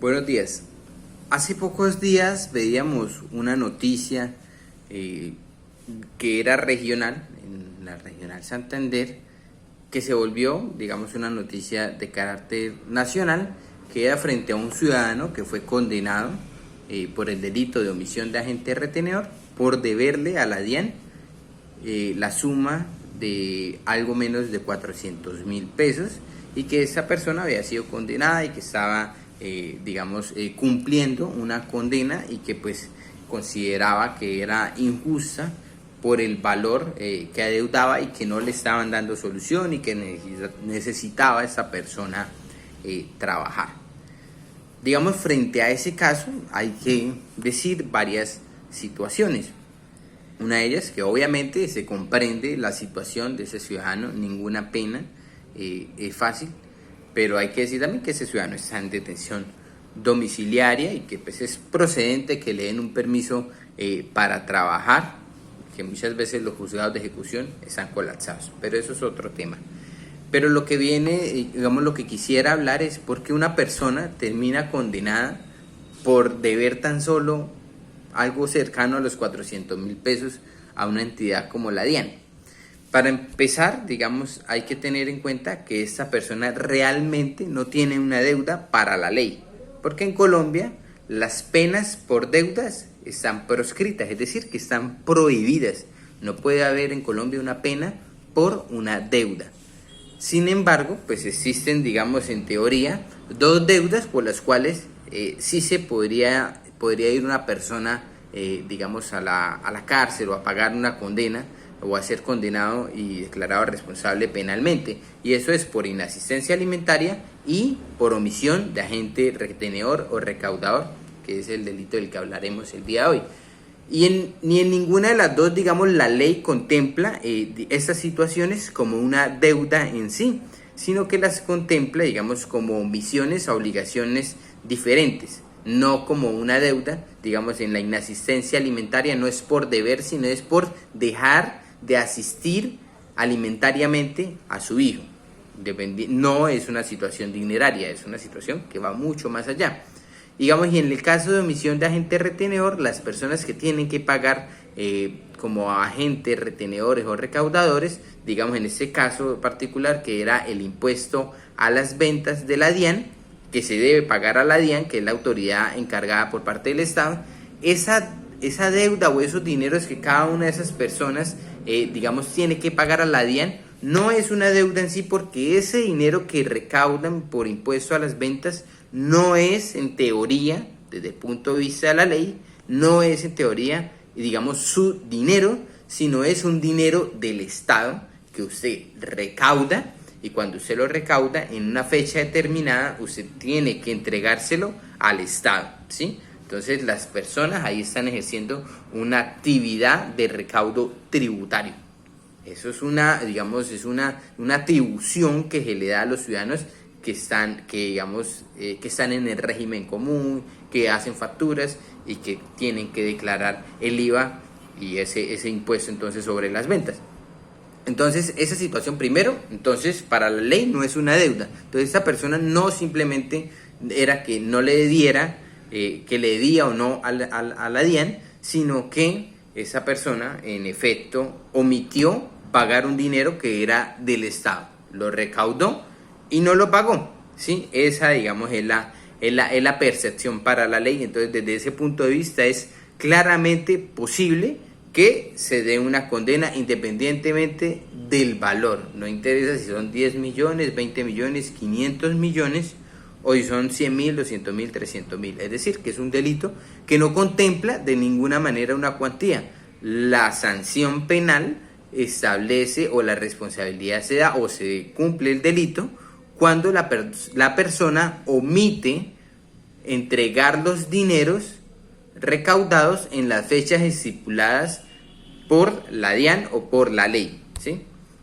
Buenos días. Hace pocos días veíamos una noticia que era regional, en la regional Santander, que se volvió, digamos, una noticia de carácter nacional, que era frente a un ciudadano que fue condenado por el delito de omisión de agente retenedor por deberle a la DIAN la suma de algo menos de 400.000 pesos, y que esa persona había sido condenada y que estaba cumpliendo una condena, y que pues consideraba que era injusta por el valor que adeudaba, y que no le estaban dando solución, y que necesitaba esa persona trabajar. Digamos, frente a ese caso hay que decir varias situaciones. Una de ellas, que obviamente se comprende la situación de ese ciudadano, ninguna pena es fácil, pero hay que decir también que ese ciudadano está en detención domiciliaria y que pues es procedente que le den un permiso para trabajar, que muchas veces los juzgados de ejecución están colapsados, pero eso es otro tema. Pero lo que viene, digamos, lo que quisiera hablar es por qué una persona termina condenada por deber tan solo algo cercano a los 400.000 pesos a una entidad como la DIAN. Para empezar, digamos, hay que tener en cuenta que esta persona realmente no tiene una deuda para la ley, porque en Colombia las penas por deudas están proscritas, es decir, que están prohibidas. No puede haber en Colombia una pena por una deuda. Sin embargo, pues existen, digamos, en teoría, dos deudas por las cuales sí se podría ir una persona, a la cárcel o a pagar una condena, o a ser condenado y declarado responsable penalmente, y eso es por inasistencia alimentaria y por omisión de agente retenedor o recaudador, que es el delito del que hablaremos el día de hoy. Ni en ninguna de las dos, digamos, la ley contempla estas situaciones como una deuda en sí, sino que las contempla, digamos, como omisiones a obligaciones diferentes, no como una deuda. Digamos, en la inasistencia alimentaria no es por deber, sino es por dejar de asistir alimentariamente a su hijo. No es una situación dineraria, es una situación que va mucho más allá. Digamos, y en el caso de omisión de agente retenedor, las personas que tienen que pagar como agentes retenedores o recaudadores, digamos en este caso particular, que era el impuesto a las ventas de la DIAN, que se debe pagar a la DIAN, que es la autoridad encargada por parte del Estado, esa deuda o esos dineros que cada una de esas personas, tiene que pagar a la DIAN, no es una deuda en sí, porque ese dinero que recaudan por impuesto a las ventas no es, en teoría, desde el punto de vista de la ley, no es en teoría, digamos, su dinero, sino es un dinero del Estado que usted recauda, y cuando usted lo recauda en una fecha determinada, usted tiene que entregárselo al Estado, ¿sí? Entonces las personas ahí están ejerciendo una actividad de recaudo tributario. Eso es una atribución que se le da a los ciudadanos que están en el régimen común, que hacen facturas y que tienen que declarar el IVA y ese impuesto entonces sobre las ventas. Entonces, esa situación primero, entonces para la ley no es una deuda. Entonces, esta persona no simplemente era que no le diera, que le debía o no a la DIAN, sino que esa persona en efecto omitió pagar un dinero que era del Estado, lo recaudó y no lo pagó, ¿sí? Esa, digamos, es la percepción para la ley. Entonces, desde ese punto de vista es claramente posible que se dé una condena independientemente del valor. No interesa si son 10 millones, 20 millones, 500 millones, o si son 100.000, 200.000, 300.000. Es decir, que es un delito que no contempla de ninguna manera una cuantía. La sanción penal establece, o la responsabilidad se da o se cumple el delito cuando la persona omite entregar los dineros recaudados en las fechas estipuladas por la DIAN o por la ley, ¿sí?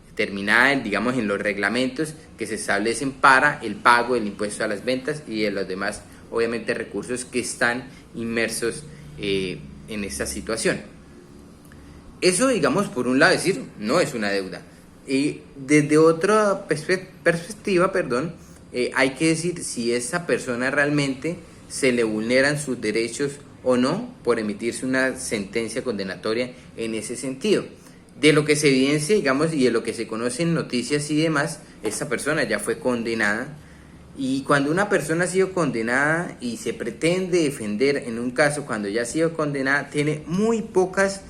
Determinada, digamos, en los reglamentos que se establecen para el pago del impuesto a las ventas y de los demás, obviamente, recursos que están inmersos en esta situación. Eso, digamos, por un lado decir, no es una deuda. Y desde otra perspectiva, hay que decir si esa persona realmente se le vulneran sus derechos o no por emitirse una sentencia condenatoria en ese sentido. De lo que se evidencia, digamos, y de lo que se conoce en noticias y demás, esta persona ya fue condenada. Y cuando una persona ha sido condenada y se pretende defender en un caso cuando ya ha sido condenada, tiene muy pocas,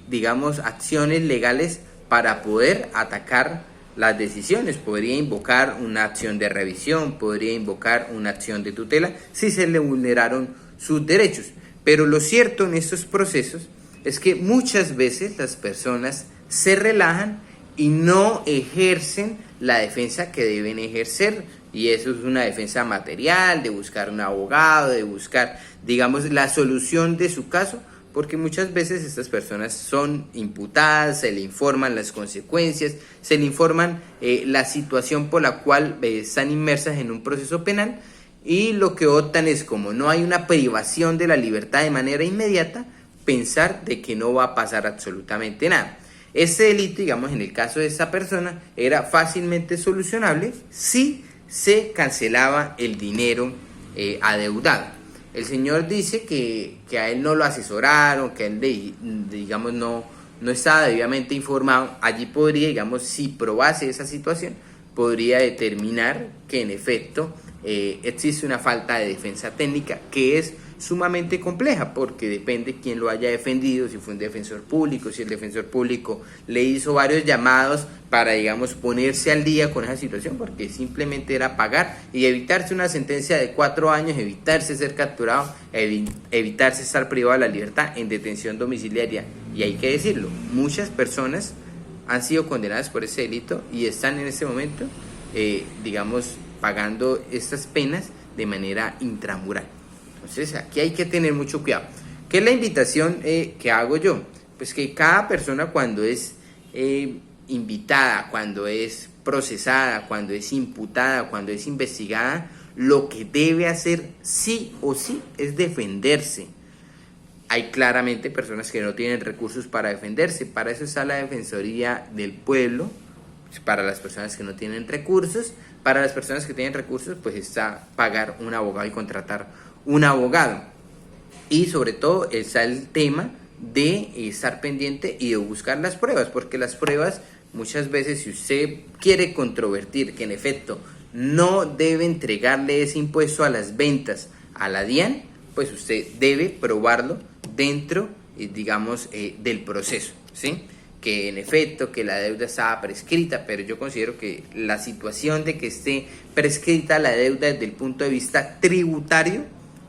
digamos, acciones legales para poder atacar las decisiones. Podría invocar una acción de revisión, podría invocar una acción de tutela si se le vulneraron sus derechos. Pero lo cierto en estos procesos es que muchas veces las personas se relajan y no ejercen la defensa que deben ejercer, y eso es una defensa material, de buscar un abogado, de buscar, digamos, la solución de su caso, porque muchas veces estas personas son imputadas, se le informan las consecuencias, se le informan la situación por la cual están inmersas en un proceso penal, y lo que optan es, como no hay una privación de la libertad de manera inmediata, pensar de que no va a pasar absolutamente nada. Este delito, digamos, en el caso de esta persona, era fácilmente solucionable si se cancelaba el dinero adeudado. El señor dice que a él no lo asesoraron, que él, digamos, no estaba debidamente informado. Allí podría, digamos, si probase esa situación, podría determinar que en efecto existe una falta de defensa técnica que es sumamente compleja, porque depende quién lo haya defendido, si fue un defensor público, si el defensor público le hizo varios llamados para, digamos, ponerse al día con esa situación, porque simplemente era pagar y evitarse una sentencia de 4 años, evitarse ser capturado, evitarse estar privado de la libertad en detención domiciliaria. Y hay que decirlo, muchas personas han sido condenadas por ese delito y están en este momento, digamos, pagando estas penas de manera intramural. Entonces aquí hay que tener mucho cuidado. ¿Qué es la invitación que hago yo? Pues que cada persona, cuando es invitada, cuando es procesada, cuando es imputada, cuando es investigada, lo que debe hacer sí o sí es defenderse. Hay claramente personas que no tienen recursos para defenderse. Para eso está la Defensoría del Pueblo, para las personas que no tienen recursos. Para las personas que tienen recursos, pues está pagar un abogado y contratar un abogado. Y sobre todo está el tema de estar pendiente y de buscar las pruebas, porque las pruebas muchas veces, si usted quiere controvertir que en efecto no debe entregarle ese impuesto a las ventas a la DIAN, pues usted debe probarlo dentro, digamos, del proceso, ¿sí? Que en efecto que la deuda estaba prescrita, pero yo considero que la situación de que esté prescrita la deuda desde el punto de vista tributario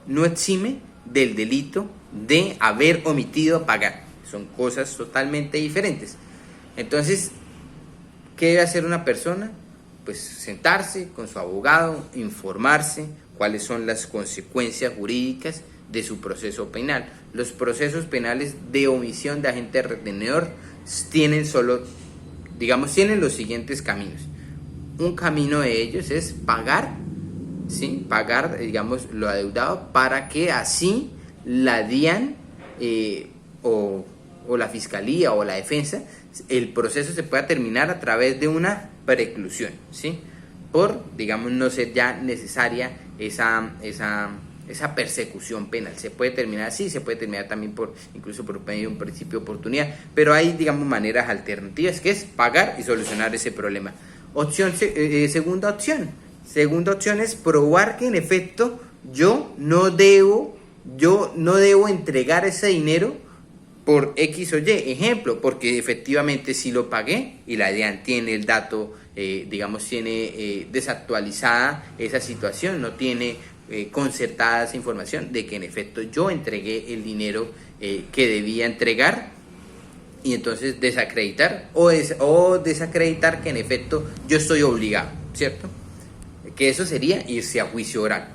no exime del delito de haber omitido pagar. Son cosas totalmente diferentes. Entonces, ¿qué debe hacer una persona? Pues sentarse con su abogado, informarse cuáles son las consecuencias jurídicas de su proceso penal. Los procesos penales de omisión de agente retenedor tienen tienen los siguientes caminos. Un camino de ellos es pagar, ¿sí? Pagar, digamos, lo adeudado, para que así la DIAN o la Fiscalía o la Defensa, el proceso se pueda terminar a través de una preclusión, ¿sí? Por, digamos, no ser ya necesaria esa persecución penal. Se puede terminar así, se puede terminar también incluso por medio de un principio de oportunidad, pero hay, digamos, maneras alternativas, que es pagar y solucionar ese problema. Segunda opción es probar que en efecto yo no debo entregar ese dinero por X o Y, ejemplo, porque efectivamente sí lo pagué y la DIAN tiene el dato, tiene desactualizada esa situación, no tiene concertada esa información de que en efecto yo entregué el dinero que debía entregar, y entonces desacreditar o desacreditar que en efecto yo estoy obligado, ¿cierto? Que eso sería irse a juicio oral.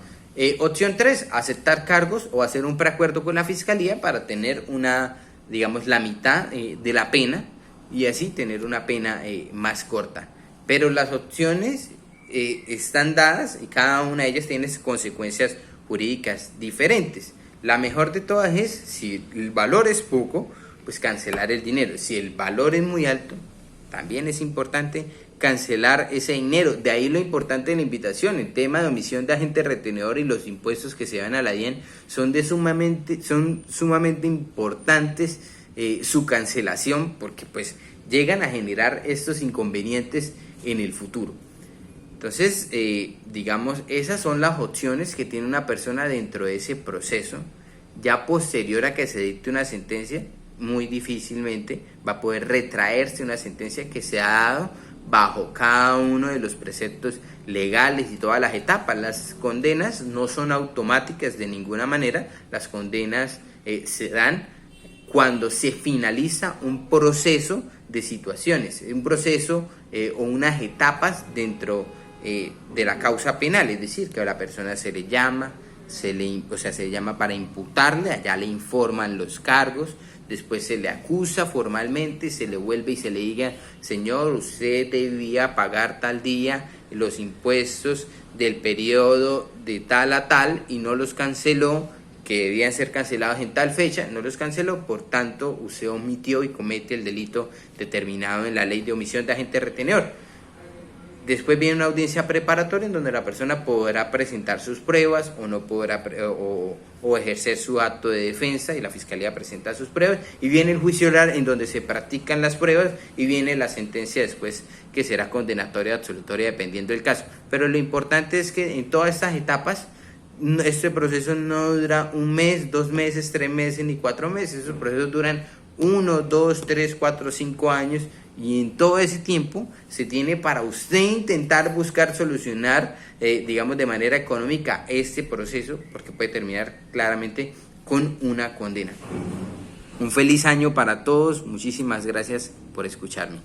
Opción 3, aceptar cargos o hacer un preacuerdo con la Fiscalía para tener la mitad de la pena, y así tener una pena más corta. Pero las opciones están dadas y cada una de ellas tiene consecuencias jurídicas diferentes. La mejor de todas es, si el valor es poco, pues cancelar el dinero. Si el valor es muy alto, también es importante cancelar ese dinero. De ahí lo importante de la invitación. El tema de omisión de agente retenedor y los impuestos que se van a la DIAN son sumamente importantes, su cancelación, porque pues llegan a generar estos inconvenientes en el futuro. Entonces, digamos, esas son las opciones que tiene una persona dentro de ese proceso. Ya posterior a que se dicte una sentencia, muy difícilmente va a poder retraerse una sentencia que se ha dado bajo cada uno de los preceptos legales y todas las etapas. Las condenas no son automáticas de ninguna manera, las condenas se dan cuando se finaliza un proceso de situaciones, un proceso o unas etapas dentro de la causa penal, es decir, que a la persona se le llama, se le llama para imputarle, allá le informan los cargos, después se le acusa formalmente, se le vuelve y se le diga, señor, usted debía pagar tal día los impuestos del periodo de tal a tal y no los canceló, que debían ser cancelados en tal fecha, no los canceló, por tanto usted omitió y comete el delito determinado en la ley de omisión de agente retenedor. Después viene una audiencia preparatoria en donde la persona podrá presentar sus pruebas o no podrá o ejercer su acto de defensa y la fiscalía presenta sus pruebas, y viene el juicio oral en donde se practican las pruebas y viene la sentencia después, que será condenatoria o absolutoria dependiendo del caso. Pero lo importante es que en todas estas etapas este proceso no dura 1 mes, 2 meses, 3 meses ni 4 meses. Esos procesos duran 1, 2, 3, 4, 5 años, y en todo ese tiempo se tiene para usted intentar buscar solucionar, digamos, de manera económica este proceso, porque puede terminar claramente con una condena. Un feliz año para todos, muchísimas gracias por escucharme.